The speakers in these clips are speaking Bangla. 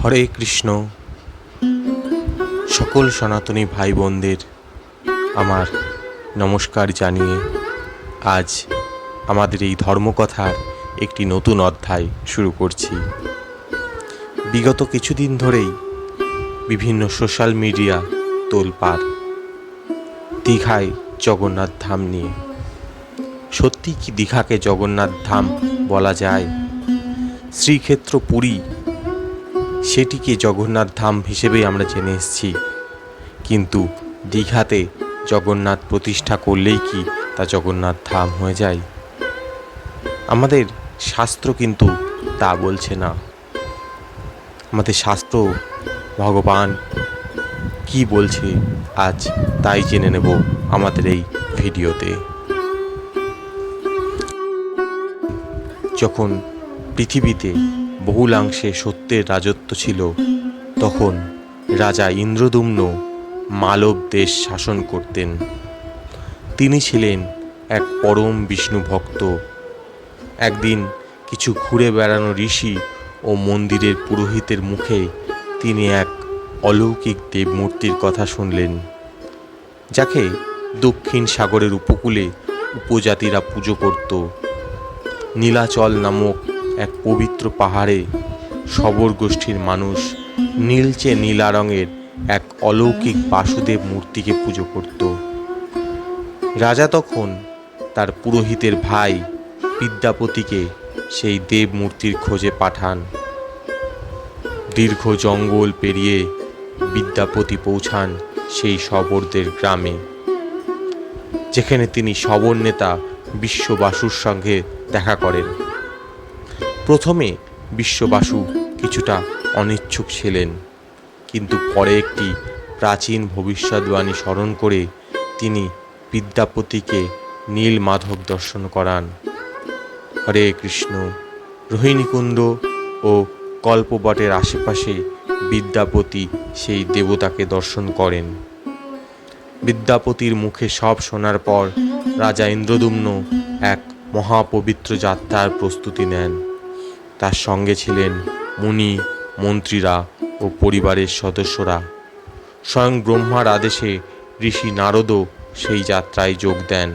হরে কৃষ্ণ। সকল সনাতনী ভাই বোনদের আমার নমস্কার জানিয়ে আজ আমাদের এই ধর্মকথার একটি নতুন অধ্যায় শুরু করছি। বিগত কিছুদিন ধরেই বিভিন্ন সোশ্যাল মিডিয়া তোলপাড় দীঘায় জগন্নাথ ধাম নিয়ে। সত্যি কি দীঘাকে জগন্নাথ ধাম বলা যায়? শ্রীক্ষেত্র পুরী সেটিকে জগন্নাথ ধাম হিসেবেই আমরা জেনে এসেছি, কিন্তু দীঘাতে জগন্নাথ প্রতিষ্ঠা করলেই কি তা জগন্নাথ ধাম হয়ে যায়? আমাদের শাস্ত্র কিন্তু তা বলছে না। আমাদের শাস্ত্র ভগবান কি বলছে আজ তাই জেনে নেব আমাদের এই ভিডিওতে। যখন পৃথিবীতে বহুলাংশে সত্যের রাজত্ব ছিল, তখন রাজা ইন্দ্রদ্যুম্ন মালব দেশ শাসন করতেন। তিনি ছিলেন এক পরম বিষ্ণু ভক্ত। একদিন কিছু ঘুরে বেড়ানো ঋষি ও মন্দিরের পুরোহিতের মুখে তিনি এক অলৌকিক দেবমূর্তির কথা শুনলেন, যাকে দক্ষিণ সাগরের উপকূলে উপজাতিরা পুজো করত। নীলাচল নামক এক পবিত্র পাহাড়ে শবর গোষ্ঠীর মানুষ নীলচে নীলা রঙের এক অলৌকিক বাসুদেব মূর্তিকে পুজো করত। রাজা তখন তার পুরোহিতের ভাই বিদ্যাপতিকে সেই দেব মূর্তির খোঁজে পাঠান। দীর্ঘ জঙ্গল পেরিয়ে বিদ্যাপতি পৌঁছান সেই শবরদের গ্রামে, যেখানে তিনি শবর নেতা বিশ্ববাসুর সঙ্গে দেখা করেন। প্রথমে বিশ্ববাসু কিছুটা অনিচ্ছুক ছিলেন, কিন্তু পরে একটি প্রাচীন ভবিষ্যদ্বাণী স্মরণ করে তিনি বিদ্যাপতিকে নীল মাধব দর্শন করান। হরে কৃষ্ণ। রোহিণীকুণ্ড ও কল্পবটের আশেপাশে বিদ্যাপতি সেই দেবতাকে দর্শন করেন। বিদ্যাপতির মুখে সব শোনার পর রাজা ইন্দ্রদ্যুম্ন এক মহাপবিত্র যাত্রার প্রস্তুতি নেন। তার সঙ্গে ছিলেন মুনি, মন্ত্রীরা ও পরিবারের সদস্যরা। স্বয়ং ব্রহ্মার আদেশে ঋষি নারদও সেই যাত্রায় যোগ দেন।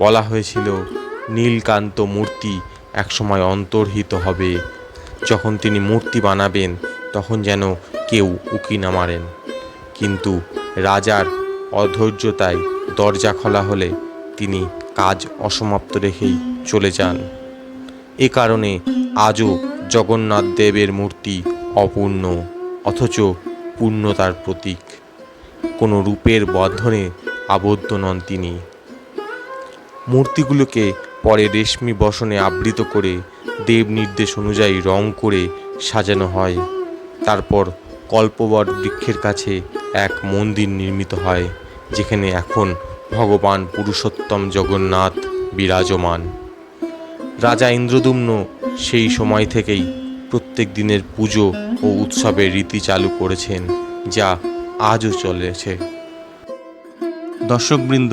বলা হয়েছিল নীলকান্ত মূর্তি একসময় অন্তর্হিত হবে। যখন তিনি মূর্তি বানাবেন তখন যেন কেউ উকি না মারেন। কিন্তু রাজার অধৈর্যতায় দরজা খোলা হলে তিনি কাজ অসমাপ্ত রেখেই চলে যান। এ কারণে আজও জগন্নাথ দেবের মূর্তি অপূর্ণ, অথচ পূর্ণতার প্রতীক। কোনো রূপের বন্ধনে আবদ্ধ নন তিনি। মূর্তিগুলোকে পরে রেশমি বসনে আবৃত করে দেব নির্দেশ অনুযায়ী রং করে সাজানো হয়। তারপর কল্পবট বৃক্ষের কাছে এক মন্দির নির্মিত হয়, যেখানে এখন ভগবান পুরুষোত্তম জগন্নাথ বিরাজমান। রাজা ইন্দ্রদ্যুম্ন সেই সময় থেকেই প্রত্যেক দিনের পুজো ও উৎসবের রীতি চালু করেছেন, যা আজও চলেছে। দর্শকবৃন্দ,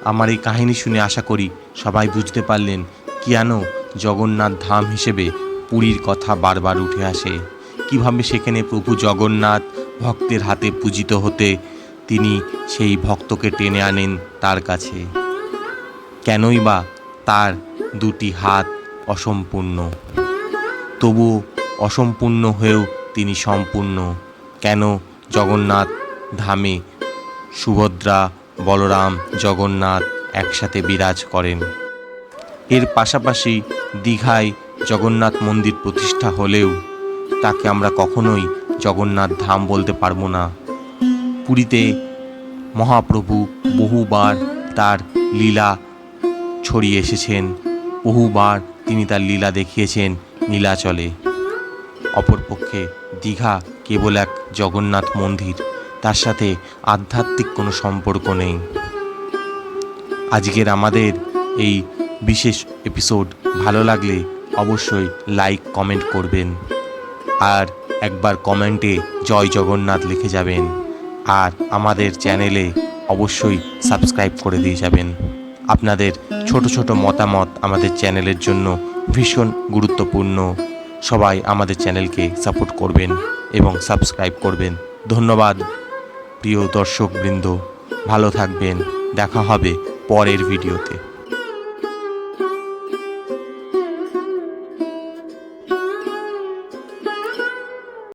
আমার এই কাহিনী শুনে আশা করি সবাই বুঝতে পারলেন কেন জগন্নাথ ধাম হিসেবে পুরীর কথা বারবার উঠে আসে। কিভাবে সেখানে প্রভু জগন্নাথ ভক্তের হাতে পূজিত হতে তিনি সেই ভক্তকে টেনে আনেন তার কাছে। কেনই বা তার দুটি হাত অসম্পূর্ণ, তবুও অসম্পূর্ণ হয়েও তিনি সম্পূর্ণ। কেন জগন্নাথ ধামে সুভদ্রা, বলরাম, জগন্নাথ একসাথে বিরাজ করেন? এর পাশাপাশি দীঘায় জগন্নাথ মন্দির প্রতিষ্ঠা হলেও তাকে আমরা কখনোই জগন্নাথ ধাম বলতে পারবো না। পুরীতে মহাপ্রভু বহুবার তার লীলা ছড়িয়ে এসেছেন, বহুবার তিনি তার লীলা দেখিয়েছেন নীলাচলে। অপরপক্ষে দীঘা কেবল এক জগন্নাথ মন্দির, তার সাথে আধ্যাত্মিক কোনো সম্পর্ক নেই। আজকের আমাদের এই বিশেষ এপিসোড ভালো লাগলে অবশ্যই লাইক কমেন্ট করবেন, আর একবার কমেন্টে জয় জগন্নাথ লিখে যাবেন, আর আমাদের চ্যানেলে অবশ্যই সাবস্ক্রাইব করে দিয়ে যাবেন। আপনাদের ছোট ছোট মতামত আমাদের চ্যানেলের জন্য ভীষণ গুরুত্বপূর্ণ। সবাই আমাদের চ্যানেলকে সাপোর্ট করবেন এবং সাবস্ক্রাইব করবেন। ধন্যবাদ প্রিয় দর্শকবৃন্দ, ভালো থাকবেন। দেখা হবে পরের ভিডিওতে।